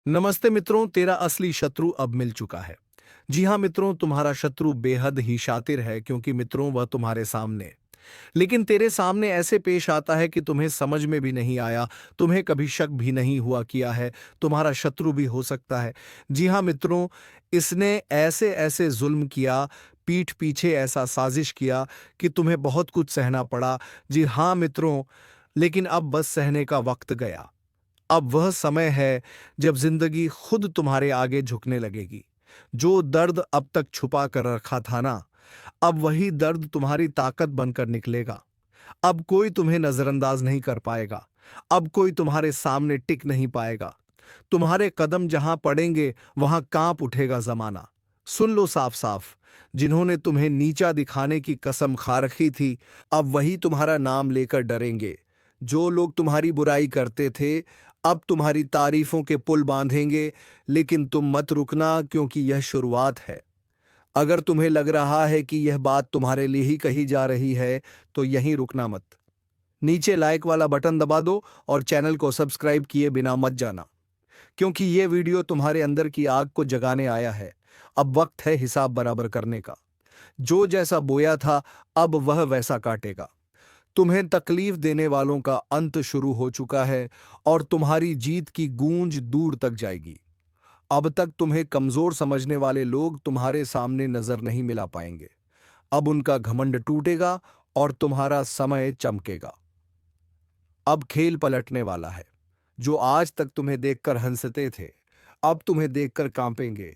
नमस्ते मित्रों, तेरा असली शत्रु अब मिल चुका है। जी हाँ मित्रों, तुम्हारा शत्रु बेहद ही शातिर है क्योंकि मित्रों वह तुम्हारे सामने, लेकिन तेरे सामने ऐसे पेश आता है कि तुम्हें समझ में भी नहीं आया, तुम्हें कभी शक भी नहीं हुआ किया है, तुम्हारा शत्रु भी हो सकता है। जी हाँ मित्रों, इसने ऐसे ऐसे जुल्म किया, पीठ पीछे ऐसा साजिश किया कि तुम्हें बहुत कुछ सहना पड़ा। जी हाँ मित्रों, लेकिन अब बस सहने का वक्त गया। अब वह समय है जब जिंदगी खुद तुम्हारे आगे झुकने लगेगी। जो दर्द अब तक छुपा कर रखा था ना, अब वही दर्द तुम्हारी ताकत बनकर निकलेगा। अब कोई तुम्हें नजरअंदाज नहीं कर पाएगा। अब कोई तुम्हारे सामने टिक नहीं पाएगा। तुम्हारे कदम जहां पड़ेंगे वहां कांप उठेगा जमाना। सुन लो साफ साफ, जिन्होंने तुम्हें नीचा दिखाने की कसम खा रखी थी, अब वही तुम्हारा नाम लेकर डरेंगे। जो लोग तुम्हारी बुराई करते थे, अब तुम्हारी तारीफों के पुल बांधेंगे। लेकिन तुम मत रुकना, क्योंकि यह शुरुआत है। अगर तुम्हें लग रहा है कि यह बात तुम्हारे लिए ही कही जा रही है, तो यहीं रुकना मत। नीचे लाइक वाला बटन दबा दो और चैनल को सब्सक्राइब किए बिना मत जाना, क्योंकि ये वीडियो तुम्हारे अंदर की आग को जगाने आया है। अब वक्त है हिसाब बराबर करने का। जो जैसा बोया था, अब वह वैसा काटेगा। तुम्हें तकलीफ देने वालों का अंत शुरू हो चुका है और तुम्हारी जीत की गूंज दूर तक जाएगी। अब तक तुम्हें कमजोर समझने वाले लोग तुम्हारे सामने नजर नहीं मिला पाएंगे। अब उनका घमंड टूटेगा और तुम्हारा समय चमकेगा। अब खेल पलटने वाला है। जो आज तक तुम्हें देखकर हंसते थे, अब तुम्हें देखकर कांपेंगे।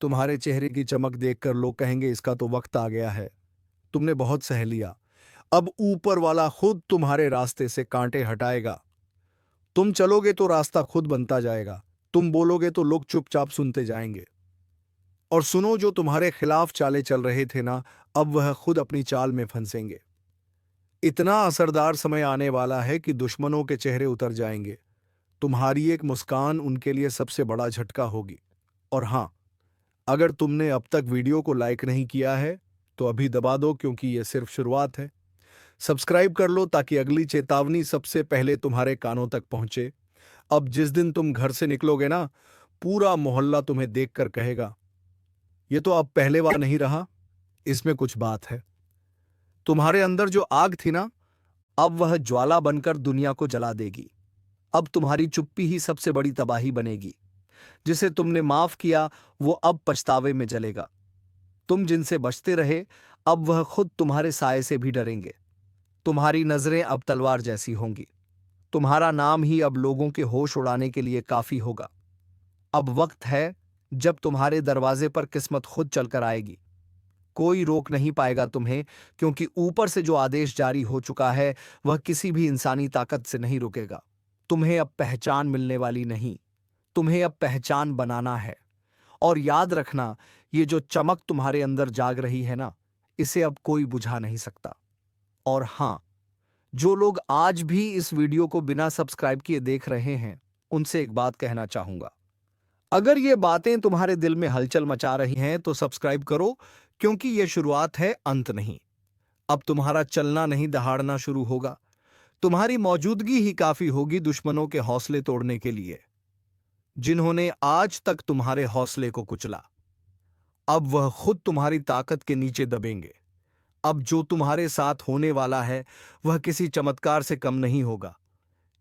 तुम्हारे चेहरे की चमक देखकर लोग कहेंगे, इसका तो वक्त आ गया है। तुमने बहुत सह लिया। अब ऊपर वाला खुद तुम्हारे रास्ते से कांटे हटाएगा। तुम चलोगे तो रास्ता खुद बनता जाएगा। तुम बोलोगे तो लोग चुपचाप सुनते जाएंगे। और सुनो, जो तुम्हारे खिलाफ चाले चल रहे थे ना, अब वह खुद अपनी चाल में फंसेंगे। इतना असरदार समय आने वाला है कि दुश्मनों के चेहरे उतर जाएंगे। तुम्हारी एक मुस्कान उनके लिए सबसे बड़ा झटका होगी। और हाँ, अगर तुमने अब तक वीडियो को लाइक नहीं किया है, तो अभी दबा दो, क्योंकि यह सिर्फ शुरुआत है। सब्सक्राइब कर लो ताकि अगली चेतावनी सबसे पहले तुम्हारे कानों तक पहुंचे। अब जिस दिन तुम घर से निकलोगे ना, पूरा मोहल्ला तुम्हें देखकर कहेगा, ये तो अब पहले वाला नहीं रहा, इसमें कुछ बात है। तुम्हारे अंदर जो आग थी ना, अब वह ज्वाला बनकर दुनिया को जला देगी। अब तुम्हारी चुप्पी ही सबसे बड़ी तबाही बनेगी। जिसे तुमने माफ किया, वो अब पछतावे में जलेगा। तुम जिनसे बचते रहे, अब वह खुद तुम्हारे साए से भी डरेंगे। तुम्हारी नजरें अब तलवार जैसी होंगी। तुम्हारा नाम ही अब लोगों के होश उड़ाने के लिए काफी होगा। अब वक्त है जब तुम्हारे दरवाजे पर किस्मत खुद चलकर आएगी। कोई रोक नहीं पाएगा तुम्हें, क्योंकि ऊपर से जो आदेश जारी हो चुका है, वह किसी भी इंसानी ताकत से नहीं रुकेगा। तुम्हें अब पहचान मिलने वाली नहीं, तुम्हें अब पहचान बनाना है। और याद रखना, ये जो चमक तुम्हारे अंदर जाग रही है ना, इसे अब कोई बुझा नहीं सकता। और हां, जो लोग आज भी इस वीडियो को बिना सब्सक्राइब किए देख रहे हैं, उनसे एक बात कहना चाहूंगा। अगर ये बातें तुम्हारे दिल में हलचल मचा रही हैं, तो सब्सक्राइब करो, क्योंकि ये शुरुआत है, अंत नहीं। अब तुम्हारा चलना नहीं, दहाड़ना शुरू होगा। तुम्हारी मौजूदगी ही काफी होगी दुश्मनों के हौसले तोड़ने के लिए। जिन्होंने आज तक तुम्हारे हौसले को कुचला, अब वह खुद तुम्हारी ताकत के नीचे दबेंगे। अब जो तुम्हारे साथ होने वाला है, वह किसी चमत्कार से कम नहीं होगा।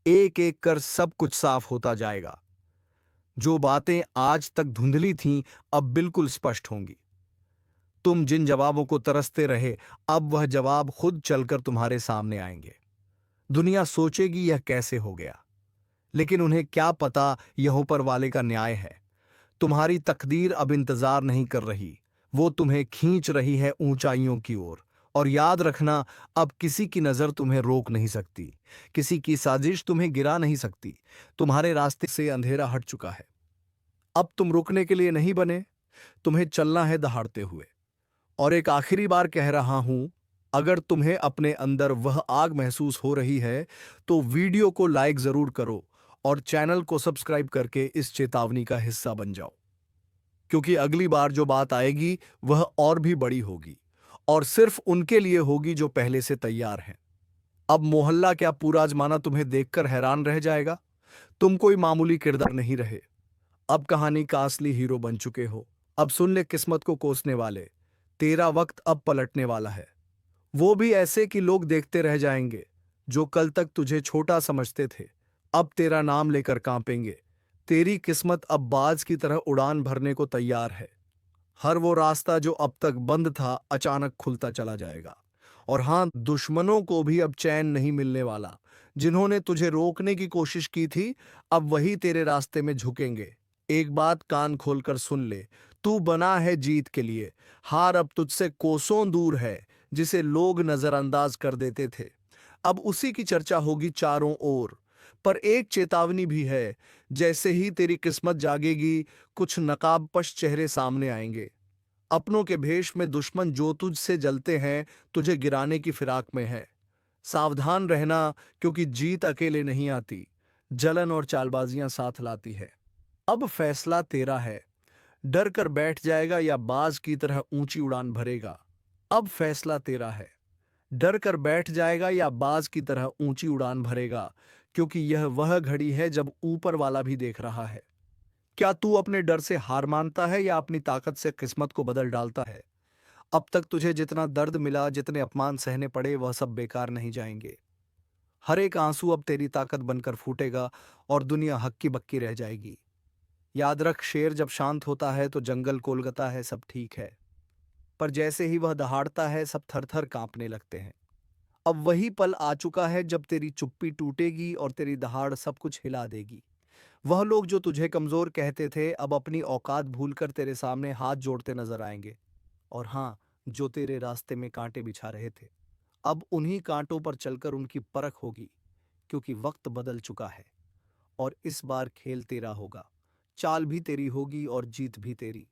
एक एक कर सब कुछ साफ होता जाएगा। जो बातें आज तक धुंधली थीं, अब बिल्कुल स्पष्ट होंगी। तुम जिन जवाबों को तरसते रहे, अब वह जवाब खुद चलकर तुम्हारे सामने आएंगे। दुनिया सोचेगी यह कैसे हो गया, लेकिन उन्हें क्या पता यह ऊपर वाले का न्याय है। तुम्हारी तकदीर अब इंतजार नहीं कर रही, वो तुम्हें खींच रही है ऊंचाइयों की ओर। और याद रखना, अब किसी की नजर तुम्हें रोक नहीं सकती, किसी की साजिश तुम्हें गिरा नहीं सकती। तुम्हारे रास्ते से अंधेरा हट चुका है। अब तुम रुकने के लिए नहीं बने, तुम्हें चलना है दहाड़ते हुए। और एक आखिरी बार कह रहा हूं, अगर तुम्हें अपने अंदर वह आग महसूस हो रही है, तो वीडियो को लाइक जरूर करो और चैनल को सब्सक्राइब करके इस चेतावनी का हिस्सा बन जाओ। क्योंकि अगली बार जो बात आएगी, वह और भी बड़ी होगी, और सिर्फ उनके लिए होगी जो पहले से तैयार हैं। अब मोहल्ला क्या, पूरा जमाना तुम्हें देखकर हैरान रह जाएगा। तुम कोई मामूली किरदार नहीं रहे। अब कहानी का असली हीरो बन चुके हो। अब सुन ले किस्मत को कोसने वाले, तेरा वक्त अब पलटने वाला है। वो भी ऐसे कि लोग देखते रह जाएंगे। जो कल तक तुझे छोटा समझते थे, अब तेरा नाम लेकर कांपेंगे। तेरी किस्मत अब बाज की तरह उड़ान भरने को तैयार है। हर वो रास्ता जो अब तक बंद था अचानक खुलता चला जाएगा। और हाँ, दुश्मनों को भी अब चैन नहीं मिलने वाला। जिन्होंने तुझे रोकने की कोशिश की थी, अब वही तेरे रास्ते में झुकेंगे। एक बात कान खोलकर सुन ले, तू बना है जीत के लिए। हार अब तुझसे कोसों दूर है। जिसे लोग नजरअंदाज कर देते थे, अब उसी की चर्चा होगी चारों ओर। पर एक चेतावनी भी है, जैसे ही तेरी किस्मत जागेगी, कुछ नकाबपोश चेहरे सामने आएंगे। अपनों के भेष में दुश्मन जो तुझसे जलते हैं, तुझे गिराने की फिराक में है। सावधान रहना, क्योंकि जीत अकेले नहीं आती, जलन और चालबाजियां साथ लाती है। अब फैसला तेरा है, डर कर बैठ जाएगा या बाज की तरह ऊंची उड़ान भरेगा। अब फैसला तेरा है, डर कर बैठ जाएगा या बाज की तरह ऊंची उड़ान भरेगा, क्योंकि यह वह घड़ी है जब ऊपर वाला भी देख रहा है। क्या तू अपने डर से हार मानता है या अपनी ताकत से किस्मत को बदल डालता है? अब तक तुझे जितना दर्द मिला, जितने अपमान सहने पड़े, वह सब बेकार नहीं जाएंगे। हर एक आंसू अब तेरी ताकत बनकर फूटेगा और दुनिया हक्की बक्की रह जाएगी। याद रख, शेर जब शांत होता है तो जंगल कोलकाता है, सब ठीक है। पर जैसे ही वह दहाड़ता है, सब थर थर कांपने लगते हैं। अब वही पल आ चुका है जब तेरी चुप्पी टूटेगी और तेरी दहाड़ सब कुछ हिला देगी। वह लोग जो तुझे कमजोर कहते थे, अब अपनी औकात भूलकर तेरे सामने हाथ जोड़ते नजर आएंगे। और हाँ, जो तेरे रास्ते में कांटे बिछा रहे थे, अब उन्हीं कांटों पर चलकर उनकी परख होगी। क्योंकि वक्त बदल चुका है और इस बार खेल तेरा होगा। चाल भी तेरी होगी और जीत भी तेरी।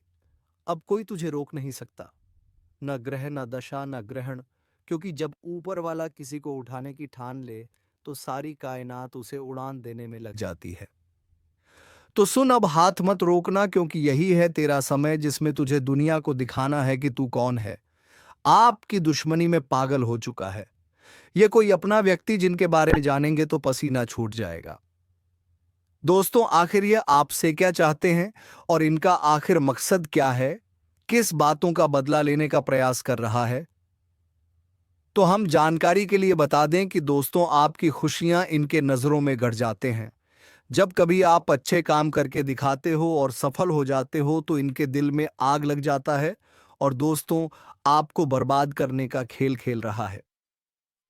अब कोई तुझे रोक नहीं सकता, न ग्रह, न दशा, न ग्रहण। क्योंकि जब ऊपर वाला किसी को उठाने की ठान ले, तो सारी कायनात उसे उड़ान देने में लग जाती है। तो सुन, अब हाथ मत रोकना, क्योंकि यही है तेरा समय जिसमें तुझे दुनिया को दिखाना है कि तू कौन है। आपकी दुश्मनी में पागल हो चुका है ये कोई अपना व्यक्ति, जिनके बारे में जानेंगे तो पसीना छूट जाएगा। दोस्तों, आखिर ये आपसे क्या चाहते हैं और इनका आखिर मकसद क्या है? किस बातों का बदला लेने का प्रयास कर रहा है? तो हम जानकारी के लिए बता दें कि दोस्तों, आपकी खुशियां इनके नजरों में गड़ जाते हैं। जब कभी आप अच्छे काम करके दिखाते हो और सफल हो जाते हो, तो इनके दिल में आग लग जाता है और दोस्तों, आपको बर्बाद करने का खेल खेल रहा है।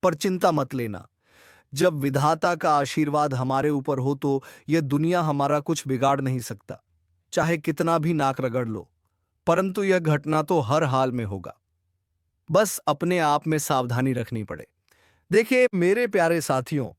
पर चिंता मत लेना, जब विधाता का आशीर्वाद हमारे ऊपर हो तो यह दुनिया हमारा कुछ बिगाड़ नहीं सकता, चाहे कितना भी नाक रगड़ लो। परंतु यह घटना तो हर हाल में होगा, बस अपने आप में सावधानी रखनी पड़े। देखिए मेरे प्यारे साथियों,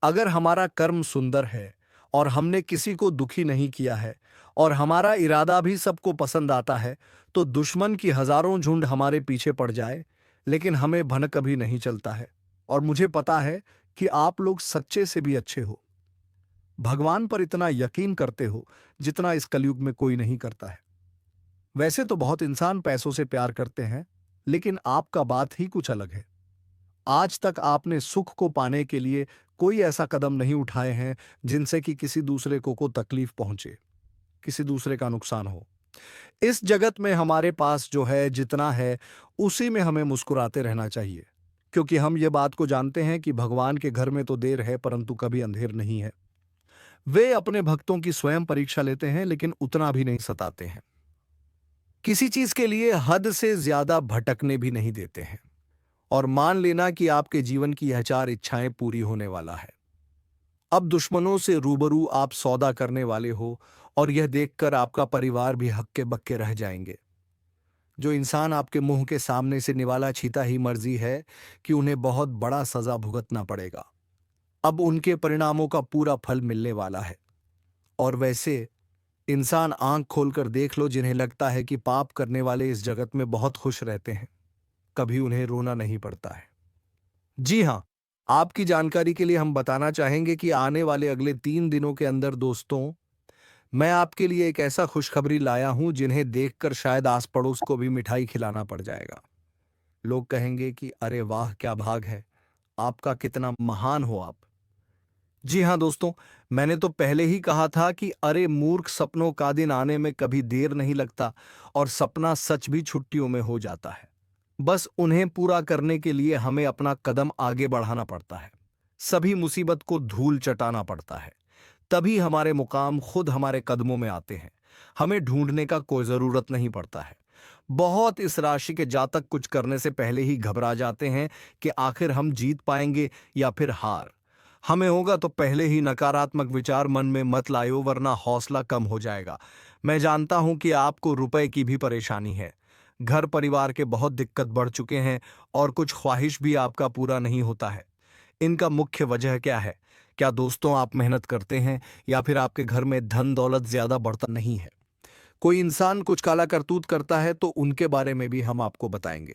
अगर हमारा कर्म सुंदर है और हमने किसी को दुखी नहीं किया है और हमारा इरादा भी सबको पसंद आता है, तो दुश्मन की हजारों झुंड हमारे पीछे पड़ जाए, लेकिन हमें भनक कभी नहीं चलता है। और मुझे पता है कि आप लोग सच्चे से भी अच्छे हो, भगवान पर इतना यकीन करते हो जितना इस कलयुग में कोई नहीं करता है। वैसे तो बहुत इंसान पैसों से प्यार करते हैं, लेकिन आपका बात ही कुछ अलग है। आज तक आपने सुख को पाने के लिए कोई ऐसा कदम नहीं उठाए हैं जिनसे कि किसी दूसरे को तकलीफ पहुंचे, किसी दूसरे का नुकसान हो। इस जगत में हमारे पास जो है, जितना है, उसी में हमें मुस्कुराते रहना चाहिए। क्योंकि हम ये बात को जानते हैं कि भगवान के घर में तो देर है, परंतु कभी अंधेर नहीं है। वे अपने भक्तों की स्वयं परीक्षा लेते हैं, लेकिन उतना भी नहीं सताते हैं। किसी चीज के लिए हद से ज्यादा भटकने भी नहीं देते हैं। और मान लेना कि आपके जीवन की यह चार इच्छाएं पूरी होने वाला है। अब दुश्मनों से रूबरू आप सौदा करने वाले हो और यह देखकर आपका परिवार भी हक्के बक्के रह जाएंगे। जो इंसान आपके मुंह के सामने से निवाला छीता ही मर्जी है कि उन्हें बहुत बड़ा सजा भुगतना पड़ेगा। अब उनके परिणामों का पूरा फल मिलने वाला है। और वैसे इंसान आंख खोलकर देख लो, जिन्हें लगता है कि पाप करने वाले इस जगत में बहुत खुश रहते हैं, कभी उन्हें रोना नहीं पड़ता है। जी हाँ, आपकी जानकारी के लिए हम बताना चाहेंगे कि आने वाले अगले 3 दिनों के अंदर दोस्तों, मैं आपके लिए एक ऐसा खुशखबरी लाया हूं जिन्हें देखकर शायद आस पड़ोस को भी मिठाई खिलाना पड़ जाएगा। लोग कहेंगे कि अरे वाह, क्या भाग है आपका, कितना महान हो आप। जी हाँ दोस्तों, मैंने तो पहले ही कहा था कि अरे मूर्ख, सपनों का दिन आने में कभी देर नहीं लगता और सपना सच भी छुट्टियों में हो जाता है। बस उन्हें पूरा करने के लिए हमें अपना कदम आगे बढ़ाना पड़ता है। सभी मुसीबत को धूल चटाना पड़ता है। तभी हमारे मुकाम खुद हमारे कदमों में आते हैं। हमें ढूंढने का कोई जरूरत नहीं पड़ता है। बहुत इस राशि के जातक कुछ करने से पहले ही घबरा जाते हैं कि आखिर हम जीत पाएंगे या फिर हार। हमें होगा तो पहले ही नकारात्मक विचार मन में मत लायो, वरना हौसला कम हो जाएगा। मैं जानता हूं कि आपको रुपए की भी परेशानी है। घर परिवार के बहुत दिक्कत बढ़ चुके हैं और कुछ ख्वाहिश भी आपका पूरा नहीं होता है। इनका मुख्य वजह क्या है? क्या दोस्तों आप मेहनत करते हैं या फिर आपके घर में धन दौलत ज्यादा बढ़ता नहीं है? कोई इंसान कुछ काला करतूत करता है तो उनके बारे में भी हम आपको बताएंगे।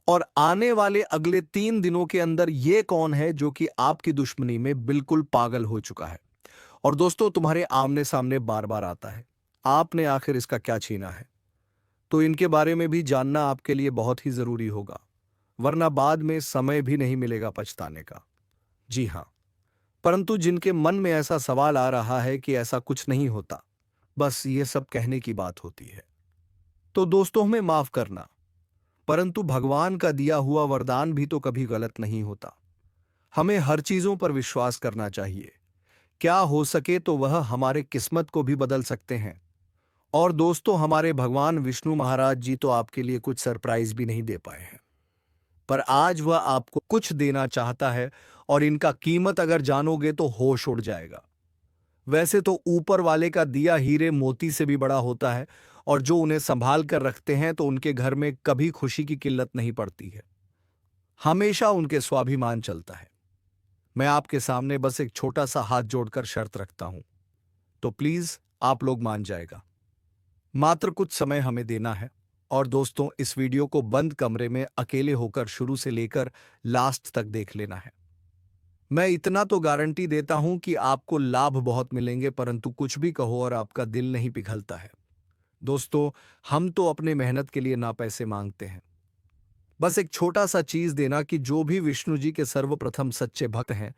और आने वाले अगले 3 दिनों के अंदर ये कौन है जो कि आपकी दुश्मनी में बिल्कुल पागल हो चुका है और दोस्तों तुम्हारे आमने सामने बार बार आता है। आपने आखिर इसका क्या छीना है? तो इनके बारे में भी जानना आपके लिए बहुत ही जरूरी होगा, वरना बाद में समय भी नहीं मिलेगा पछताने का। जी हाँ, परंतु जिनके मन में ऐसा सवाल आ रहा है कि ऐसा कुछ नहीं होता, बस ये सब कहने की बात होती है, तो दोस्तों हमें माफ करना। परंतु भगवान का दिया हुआ वरदान भी तो कभी गलत नहीं होता। हमें हर चीजों पर विश्वास करना चाहिए। क्या हो सके तो वह हमारे किस्मत को भी बदल सकते हैं। और दोस्तों हमारे भगवान विष्णु महाराज जी तो आपके लिए कुछ सरप्राइज भी नहीं दे पाए हैं, पर आज वह आपको कुछ देना चाहता है और इनका कीमत अगर जानोगे तो होश उड़ जाएगा। वैसे तो ऊपर वाले का दिया हीरे मोती से भी बड़ा होता है और जो उन्हें संभाल कर रखते हैं तो उनके घर में कभी खुशी की किल्लत नहीं पड़ती है। हमेशा उनके स्वाभिमान चलता है। मैं आपके सामने बस एक छोटा सा हाथ जोड़कर शर्त रखता हूं, तो प्लीज आप लोग मान जाएगा। मात्र कुछ समय हमें देना है और दोस्तों इस वीडियो को बंद कमरे में अकेले होकर शुरू से लेकर लास्ट तक देख लेना है। मैं इतना तो गारंटी देता हूं कि आपको लाभ बहुत मिलेंगे, परंतु कुछ भी कहो और आपका दिल नहीं पिघलता है। दोस्तों, हम तो अपने मेहनत के लिए ना पैसे मांगते हैं, बस एक छोटा सा चीज देना कि जो भी विष्णु जी के सर्वप्रथम सच्चे भक्त हैं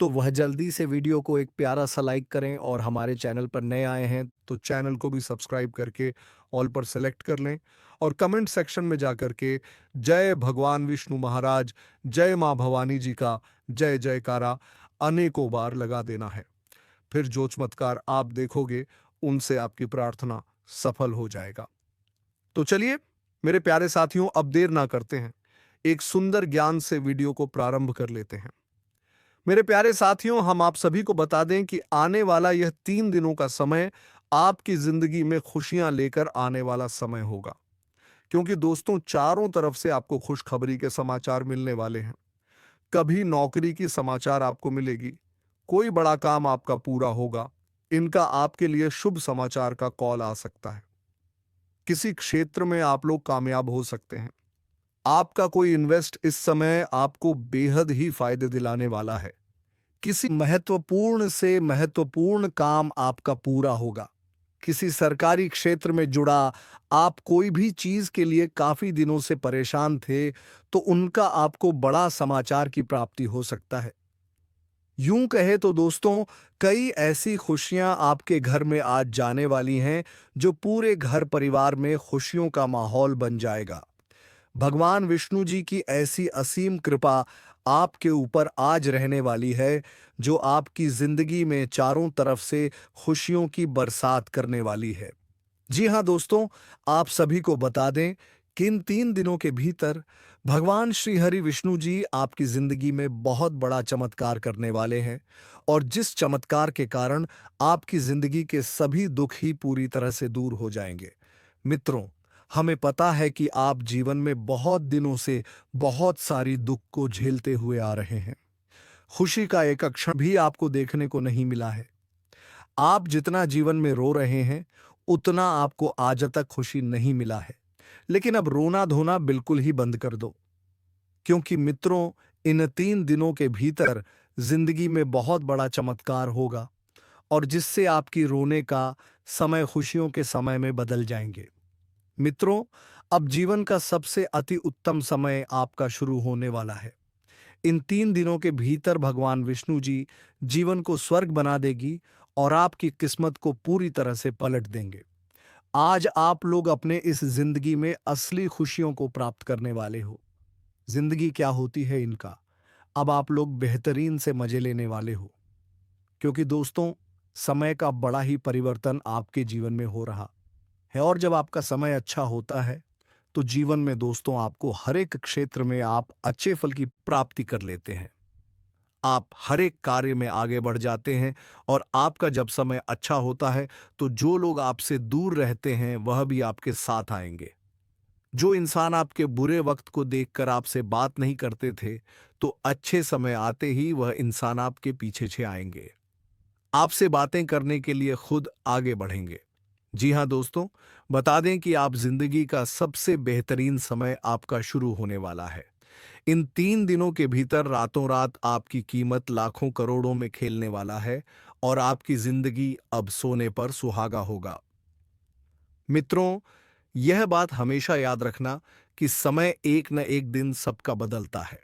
तो वह जल्दी से वीडियो को एक प्यारा सा लाइक करें और हमारे चैनल पर नए आए हैं तो चैनल को भी सब्सक्राइब करके ऑल पर सेलेक्ट कर लें और कमेंट सेक्शन में जाकर के जय भगवान विष्णु महाराज, जय माँ भवानी जी का जय जयकारा अनेकों बार लगा देना है। फिर जो चमत्कार आप देखोगे उनसे आपकी प्रार्थना सफल हो जाएगा। तो चलिए मेरे प्यारे साथियों, अब देर ना करते हैं, एक सुंदर ज्ञान से वीडियो को प्रारंभ कर लेते हैं। मेरे प्यारे साथियों, हम आप सभी को बता दें कि आने वाला यह 3 दिनों का समय आपकी जिंदगी में खुशियां लेकर आने वाला समय होगा, क्योंकि दोस्तों चारों तरफ से आपको खुशखबरी के समाचार मिलने वाले हैं। कभी नौकरी की समाचार आपको मिलेगी, कोई बड़ा काम आपका पूरा होगा, इनका आपके लिए शुभ समाचार का कॉल आ सकता है। किसी क्षेत्र में आप लोग कामयाब हो सकते हैं। आपका कोई इन्वेस्ट इस समय आपको बेहद ही फायदे दिलाने वाला है। किसी महत्वपूर्ण से महत्वपूर्ण काम आपका पूरा होगा। किसी सरकारी क्षेत्र में जुड़ा आप कोई भी चीज के लिए काफी दिनों से परेशान थे तो उनका आपको बड़ा समाचार की प्राप्ति हो सकता है। यूं कहे तो दोस्तों कई ऐसी खुशियां आपके घर में आज जाने वाली हैं जो पूरे घर परिवार में खुशियों का माहौल बन जाएगा। भगवान विष्णु जी की ऐसी असीम कृपा आपके ऊपर आज रहने वाली है जो आपकी जिंदगी में चारों तरफ से खुशियों की बरसात करने वाली है। जी हाँ दोस्तों, आप सभी को बता दें कि इन 3 दिनों के भीतर भगवान श्री हरि विष्णु जी आपकी जिंदगी में बहुत बड़ा चमत्कार करने वाले हैं और जिस चमत्कार के कारण आपकी जिंदगी के सभी दुख ही पूरी तरह से दूर हो जाएंगे। मित्रों, हमें पता है कि आप जीवन में बहुत दिनों से बहुत सारी दुख को झेलते हुए आ रहे हैं। खुशी का एक अक्षर भी आपको देखने को नहीं मिला है। आप जितना जीवन में रो रहे हैं उतना आपको आज तक खुशी नहीं मिला है। लेकिन अब रोना धोना बिल्कुल ही बंद कर दो, क्योंकि मित्रों इन 3 दिनों के भीतर जिंदगी में बहुत बड़ा चमत्कार होगा और जिससे आपकी रोने का समय खुशियों के समय में बदल जाएंगे। मित्रों, अब जीवन का सबसे अति उत्तम समय आपका शुरू होने वाला है। इन 3 दिनों के भीतर भगवान विष्णु जी जीवन को स्वर्ग बना देगी और आपकी किस्मत को पूरी तरह से पलट देंगे। आज आप लोग अपने इस जिंदगी में असली खुशियों को प्राप्त करने वाले हो। जिंदगी क्या होती है इनका, अब आप लोग बेहतरीन से मजे लेने वाले हो। क्योंकि दोस्तों, समय का बड़ा ही परिवर्तन आपके जीवन में हो रहा है और जब आपका समय अच्छा होता है तो जीवन में दोस्तों आपको हर एक क्षेत्र में आप अच्छे फल की प्राप्ति कर लेते हैं। आप हर एक कार्य में आगे बढ़ जाते हैं और आपका जब समय अच्छा होता है तो जो लोग आपसे दूर रहते हैं वह भी आपके साथ आएंगे। जो इंसान आपके बुरे वक्त को देखकर आपसे बात नहीं करते थे, तो अच्छे समय आते ही वह इंसान आपके पीछे आएंगे, आपसे बातें करने के लिए खुद आगे बढ़ेंगे। जी हाँ दोस्तों, बता दें कि आप जिंदगी का सबसे बेहतरीन समय आपका शुरू होने वाला है। इन 3 दिनों के भीतर रातों रात आपकी कीमत लाखों करोड़ों में खेलने वाला है और आपकी जिंदगी अब सोने पर सुहागा होगा। मित्रों, यह बात हमेशा याद रखना कि समय एक न एक दिन सबका बदलता है।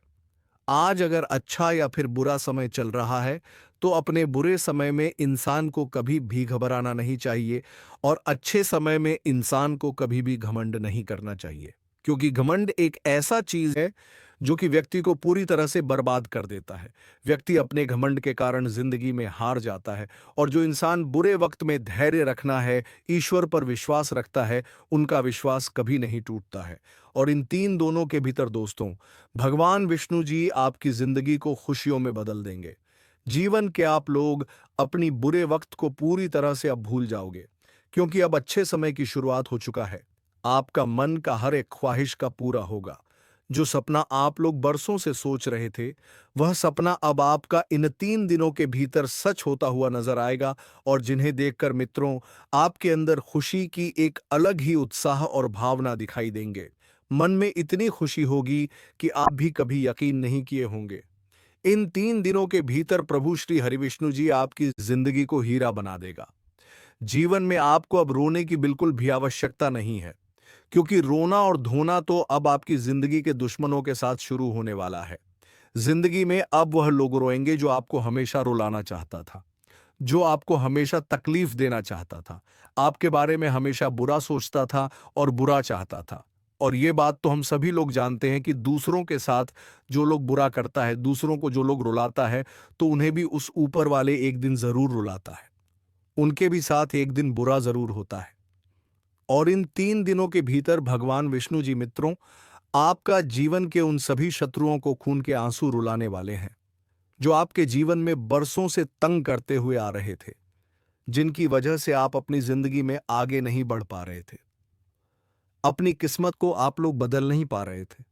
आज अगर अच्छा या फिर बुरा समय चल रहा है तो अपने बुरे समय में इंसान को कभी भी घबराना नहीं चाहिए और अच्छे समय में इंसान को कभी भी घमंड नहीं करना चाहिए, क्योंकि घमंड एक ऐसा चीज है जो कि व्यक्ति को पूरी तरह से बर्बाद कर देता है। व्यक्ति अपने घमंड के कारण जिंदगी में हार जाता है और जो इंसान बुरे वक्त में धैर्य रखना है, ईश्वर पर विश्वास रखता है, उनका विश्वास कभी नहीं टूटता है। और इन 3 दोनों के भीतर दोस्तों, भगवान विष्णु जी आपकी जिंदगी को खुशियों में बदल देंगे। जीवन के आप लोग अपनी बुरे वक्त को पूरी तरह से अब भूल जाओगे, क्योंकि अब अच्छे समय की शुरुआत हो चुका है। आपका मन का हर एक ख्वाहिश का पूरा होगा। जो सपना आप लोग बरसों से सोच रहे थे, वह सपना अब आपका इन 3 दिनों के भीतर सच होता हुआ नजर आएगा और जिन्हें देखकर मित्रों आपके अंदर खुशी की एक अलग ही उत्साह और भावना दिखाई देंगे। मन में इतनी खुशी होगी कि आप भी कभी यकीन नहीं किए होंगे। इन 3 दिनों के भीतर प्रभु श्री हरिविष्णु जी आपकी जिंदगी को हीरा बना देगा। जीवन में आपको अब रोने की बिल्कुल भी आवश्यकता नहीं है, क्योंकि रोना और धोना तो अब आपकी जिंदगी के दुश्मनों के साथ शुरू होने वाला है। जिंदगी में अब वह लोग रोएंगे जो आपको हमेशा रुलाना चाहता था, जो आपको हमेशा तकलीफ देना चाहता था, आपके बारे में हमेशा बुरा सोचता था और बुरा चाहता था। और ये बात तो हम सभी लोग जानते हैं कि दूसरों के साथ जो लोग बुरा करता है, दूसरों को जो लोग रुलाता है, तो उन्हें भी उस ऊपर वाले एक दिन जरूर रुलाता है। उनके भी साथ एक दिन बुरा जरूर होता है। और इन 3 दिनों के भीतर भगवान विष्णु जी मित्रों आपका जीवन के उन सभी शत्रुओं को खून के आंसू रुलाने वाले हैं, जो आपके जीवन में बरसों से तंग करते हुए आ रहे थे, जिनकी वजह से आप अपनी जिंदगी में आगे नहीं बढ़ पा रहे थे। अपनी किस्मत को आप लोग बदल नहीं पा रहे थे।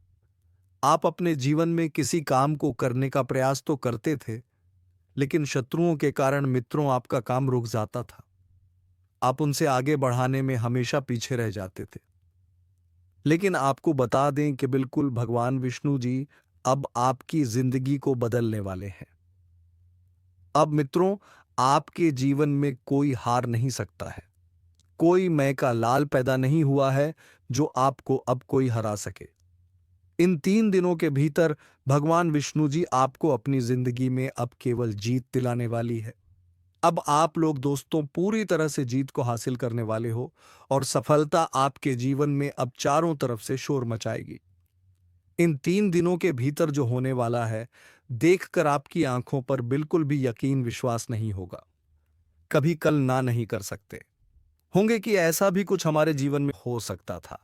आप अपने जीवन में किसी काम को करने का प्रयास तो करते थे, लेकिन शत्रुओं के कारण मित्रों आपका काम रुक जाता था। आप उनसे आगे बढ़ाने में हमेशा पीछे रह जाते थे। लेकिन आपको बता दें कि बिल्कुल भगवान विष्णु जी अब आपकी जिंदगी को बदलने वाले हैं। अब मित्रों, आपके जीवन में कोई हार नहीं सकता है। कोई मैं का लाल पैदा नहीं हुआ है जो आपको अब कोई हरा सके। इन 3 दिनों के भीतर भगवान विष्णु जी आपको अपनी जिंदगी में अब केवल जीत दिलाने वाली है। अब आप लोग दोस्तों पूरी तरह से जीत को हासिल करने वाले हो और सफलता आपके जीवन में अब चारों तरफ से शोर मचाएगी। इन 3 दिनों के भीतर जो होने वाला है, देखकर आपकी आंखों पर बिल्कुल भी यकीन विश्वास नहीं होगा। कभी कल ना नहीं कर सकते होंगे कि ऐसा भी कुछ हमारे जीवन में हो सकता था।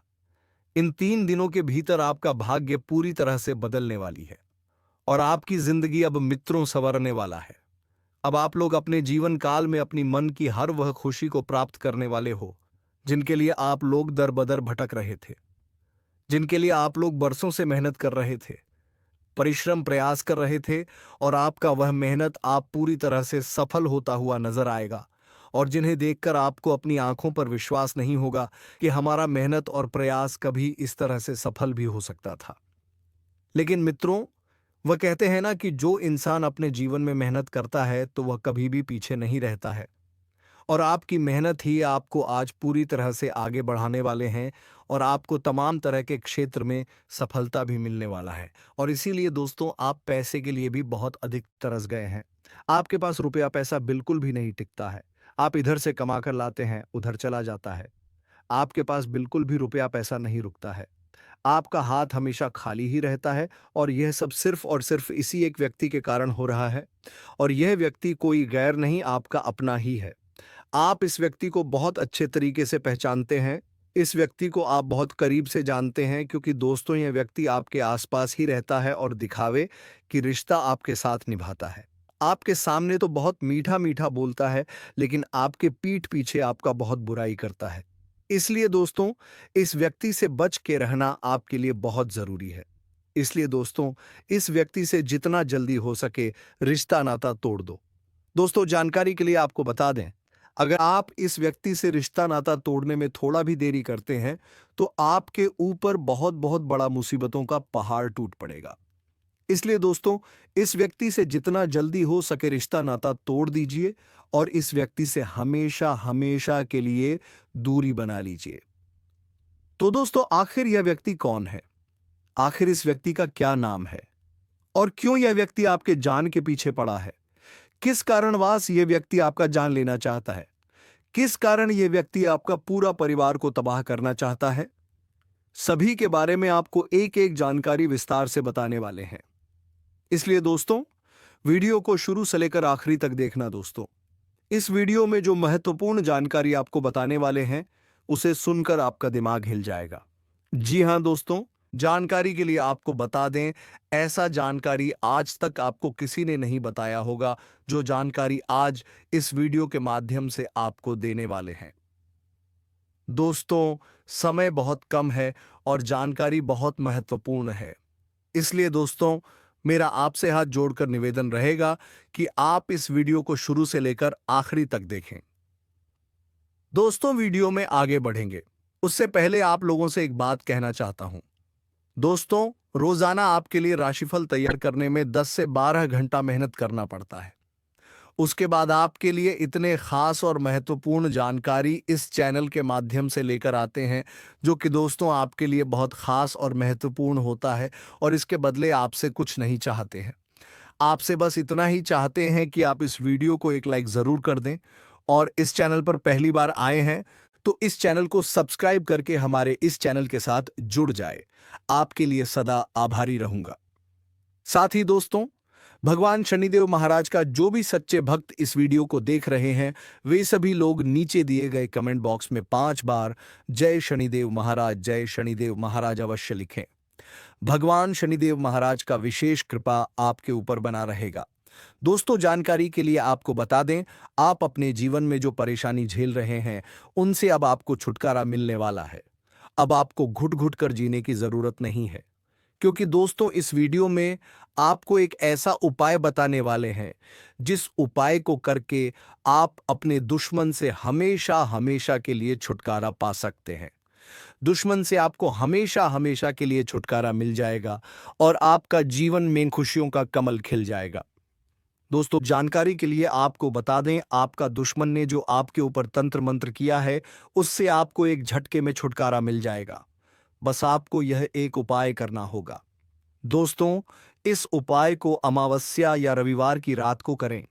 इन 3 दिनों के भीतर आपका भाग्य पूरी तरह से बदलने वाली है और आपकी जिंदगी अब मित्रों संवरने वाला है। अब आप लोग अपने जीवन काल में अपनी मन की हर वह खुशी को प्राप्त करने वाले हो, जिनके लिए आप लोग दर बदर भटक रहे थे, जिनके लिए आप लोग बरसों से मेहनत कर रहे थे, परिश्रम प्रयास कर रहे थे और आपका वह मेहनत आप पूरी तरह से सफल होता हुआ नजर आएगा और जिन्हें देखकर आपको अपनी आंखों पर विश्वास नहीं होगा कि हमारा मेहनत और प्रयास कभी इस तरह से सफल भी हो सकता था। लेकिन मित्रों, वह कहते हैं ना कि जो इंसान अपने जीवन में मेहनत करता है तो वह कभी भी पीछे नहीं रहता है और आपकी मेहनत ही आपको आज पूरी तरह से आगे बढ़ाने वाले हैं और आपको तमाम तरह के क्षेत्र में सफलता भी मिलने वाला है। और इसीलिए दोस्तों आप पैसे के लिए भी बहुत अधिक तरस गए हैं। आपके पास रुपया पैसा बिल्कुल भी नहीं टिकता है। आप इधर से कमा कर लाते हैं, उधर चला जाता है। आपके पास बिल्कुल भी रुपया पैसा नहीं रुकता है। आपका हाथ हमेशा खाली ही रहता है और यह सब सिर्फ और सिर्फ इसी एक व्यक्ति के कारण हो रहा है। और यह व्यक्ति कोई गैर नहीं, आपका अपना ही है। आप इस व्यक्ति को बहुत अच्छे तरीके से पहचानते हैं। इस व्यक्ति को आप बहुत करीब से जानते हैं क्योंकि दोस्तों यह व्यक्ति आपके आसपास ही रहता है और दिखावे कि रिश्ता आपके साथ निभाता है। आपके सामने तो बहुत मीठा मीठा बोलता है, लेकिन आपके पीठ पीछे आपका बहुत बुराई करता है। इसलिए दोस्तों इस व्यक्ति से बच के रहना आपके लिए बहुत जरूरी है। इसलिए दोस्तों इस व्यक्ति से जितना जल्दी हो सके रिश्ता नाता तोड़ दो। दोस्तों जानकारी के लिए आपको बता दें, अगर आप इस व्यक्ति से रिश्ता नाता तोड़ने में थोड़ा भी देरी करते हैं तो आपके ऊपर बहुत बहुत बड़ा मुसीबतों का पहाड़ टूट पड़ेगा। इसलिए दोस्तों इस व्यक्ति से जितना जल्दी हो सके रिश्ता नाता तोड़ दीजिए और इस व्यक्ति से हमेशा हमेशा के लिए दूरी बना लीजिए। तो दोस्तों आखिर यह व्यक्ति कौन है? आखिर इस व्यक्ति का क्या नाम है और क्यों यह व्यक्ति आपके जान के पीछे पड़ा है? किस कारणवश यह व्यक्ति आपका जान लेना चाहता है? किस कारण यह व्यक्ति आपका पूरा परिवार को तबाह करना चाहता है? सभी के बारे में आपको एक एक जानकारी विस्तार से बताने वाले हैं। इसलिए दोस्तों वीडियो को शुरू से लेकर आखिरी तक देखना। दोस्तों इस वीडियो में जो महत्वपूर्ण जानकारी आपको बताने वाले हैं उसे सुनकर आपका दिमाग हिल जाएगा। जी हां दोस्तों, जानकारी के लिए आपको बता दें, ऐसा जानकारी आज तक आपको किसी ने नहीं बताया होगा जो जानकारी आज इस वीडियो के माध्यम से आपको देने वाले हैं। दोस्तों समय बहुत कम है और जानकारी बहुत महत्वपूर्ण है। इसलिए दोस्तों मेरा आपसे हाथ जोड़कर निवेदन रहेगा कि आप इस वीडियो को शुरू से लेकर आखिरी तक देखें। दोस्तों वीडियो में आगे बढ़ेंगे उससे पहले आप लोगों से एक बात कहना चाहता हूं। दोस्तों रोजाना आपके लिए राशिफल तैयार करने में 10 से 12 घंटा मेहनत करना पड़ता है। उसके बाद आपके लिए इतने खास और महत्वपूर्ण जानकारी इस चैनल के माध्यम से लेकर आते हैं जो कि दोस्तों आपके लिए बहुत खास और महत्वपूर्ण होता है और इसके बदले आपसे कुछ नहीं चाहते हैं। आपसे बस इतना ही चाहते हैं कि आप इस वीडियो को एक लाइक ज़रूर कर दें और इस चैनल पर पहली बार आए हैं तो इस चैनल को सब्सक्राइब करके हमारे इस चैनल के साथ जुड़ जाए। आपके लिए सदा आभारी रहूंगा। साथ ही दोस्तों भगवान शनिदेव महाराज का जो भी सच्चे भक्त इस वीडियो को देख रहे हैं वे सभी लोग नीचे दिए गए कमेंट बॉक्स में 5 बार जय शनिदेव महाराज अवश्य लिखें। भगवान शनिदेव महाराज का विशेष कृपा आपके ऊपर बना रहेगा। दोस्तों जानकारी के लिए आपको बता दें, आप अपने जीवन में जो परेशानी झेल रहे हैं उनसे अब आपको छुटकारा मिलने वाला है। अब आपको घुट घुट कर जीने की जरूरत नहीं है, क्योंकि दोस्तों इस वीडियो में आपको एक ऐसा उपाय बताने वाले हैं जिस उपाय को करके आप अपने दुश्मन से हमेशा हमेशा के लिए छुटकारा पा सकते हैं। दुश्मन से आपको हमेशा हमेशा के लिए छुटकारा मिल जाएगा और आपका जीवन में खुशियों का कमल खिल जाएगा। दोस्तों जानकारी के लिए आपको बता दें, आपका दुश्मन ने जो आपके ऊपर तंत्र मंत्र किया है उससे आपको एक झटके में छुटकारा मिल जाएगा। बस आपको यह एक उपाय करना होगा। दोस्तों इस उपाय को अमावस्या या रविवार की रात को करें।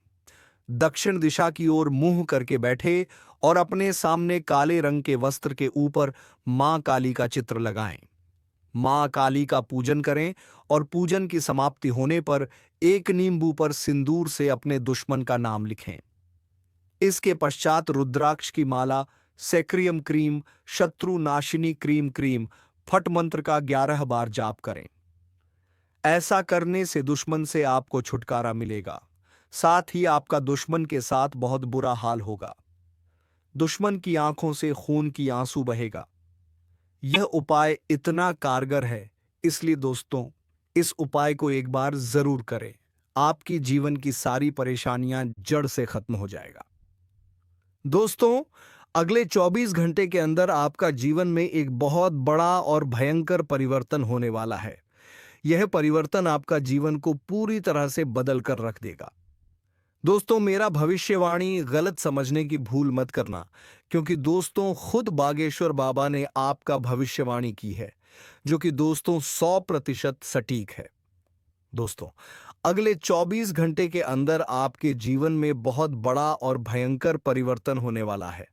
दक्षिण दिशा की ओर मुंह करके बैठे और अपने सामने काले रंग के वस्त्र के ऊपर मां काली का चित्र लगाएं। मां काली का पूजन करें और पूजन की समाप्ति होने पर एक नींबू पर सिंदूर से अपने दुश्मन का नाम लिखें। इसके पश्चात रुद्राक्ष की माला, सेक्रियम क्रीम, शत्रु नाशिनी क्रीम क्रीम फट मंत्र का 11 बार जाप करें। ऐसा करने से दुश्मन से आपको छुटकारा मिलेगा। साथ ही आपका दुश्मन के साथ बहुत बुरा हाल होगा। दुश्मन की आंखों से खून की आंसू बहेगा। यह उपाय इतना कारगर है, इसलिए दोस्तों इस उपाय को एक बार जरूर करें। आपकी जीवन की सारी परेशानियां जड़ से खत्म हो जाएगा। दोस्तों अगले 24 घंटे के अंदर आपका जीवन में एक बहुत बड़ा और भयंकर परिवर्तन होने वाला है। यह परिवर्तन आपका जीवन को पूरी तरह से बदल कर रख देगा। दोस्तों, मेरा भविष्यवाणी गलत समझने की भूल मत करना, क्योंकि दोस्तों खुद बागेश्वर बाबा ने आपका भविष्यवाणी की है, जो कि दोस्तों 100% सटीक है। दोस्तों, अगले 24 घंटे के अंदर आपके जीवन में बहुत बड़ा और भयंकर परिवर्तन होने वाला है।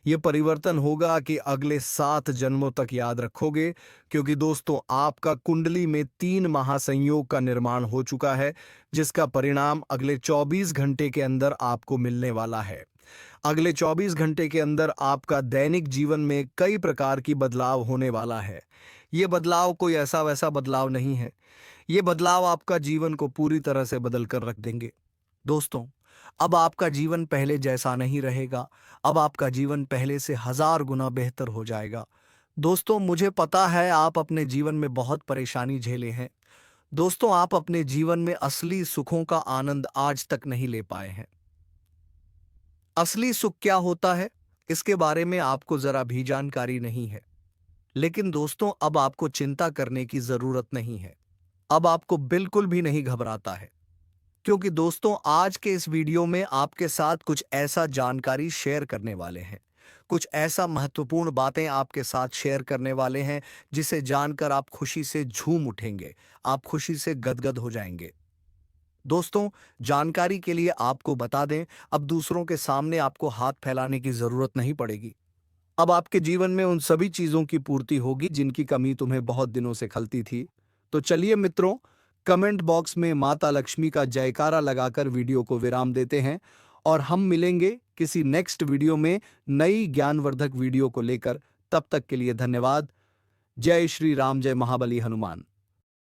ये परिवर्तन होगा कि अगले 7 जन्मों तक याद रखोगे, क्योंकि दोस्तों आपका कुंडली में 3 महासंयोग का निर्माण हो चुका है, जिसका परिणाम अगले 24 घंटे के अंदर आपको मिलने वाला है। अगले 24 घंटे के अंदर आपका दैनिक जीवन में कई प्रकार की बदलाव होने वाला है। ये बदलाव कोई ऐसा वैसा बदलाव नहीं है। ये बदलाव आपका जीवन को पूरी तरह से बदल कर रख देंगे। दोस्तों, अब आपका जीवन पहले जैसा नहीं रहेगा। अब आपका जीवन पहले से 1000 गुना बेहतर हो जाएगा। दोस्तों, मुझे पता है आप अपने जीवन में बहुत परेशानी झेले हैं। दोस्तों, आप अपने जीवन में असली सुखों का आनंद आज तक नहीं ले पाए हैं। असली सुख क्या होता है, इसके बारे में आपको जरा भी जानकारी नहीं है। लेकिन दोस्तों, अब आपको चिंता करने की जरूरत नहीं है। अब आपको बिल्कुल भी नहीं घबराता है, क्योंकि दोस्तों आज के इस वीडियो में आपके साथ कुछ ऐसा जानकारी शेयर करने वाले हैं, कुछ ऐसा महत्वपूर्ण बातें आपके साथ शेयर करने वाले हैं, जिसे जानकर आप खुशी से झूम उठेंगे, आप खुशी से गदगद हो जाएंगे। दोस्तों, जानकारी के लिए आपको बता दें, अब दूसरों के सामने आपको हाथ फैलाने की जरूरत नहीं पड़ेगी। अब आपके जीवन में उन सभी चीजों की पूर्ति होगी जिनकी कमी तुम्हें बहुत दिनों से खलती थी। तो चलिए मित्रों, कमेंट बॉक्स में माता लक्ष्मी का जयकारा लगाकर वीडियो को विराम देते हैं, और हम मिलेंगे किसी नेक्स्ट वीडियो में नई ज्ञानवर्धक वीडियो को लेकर। तब तक के लिए धन्यवाद। जय श्री राम, जय महाबली हनुमान।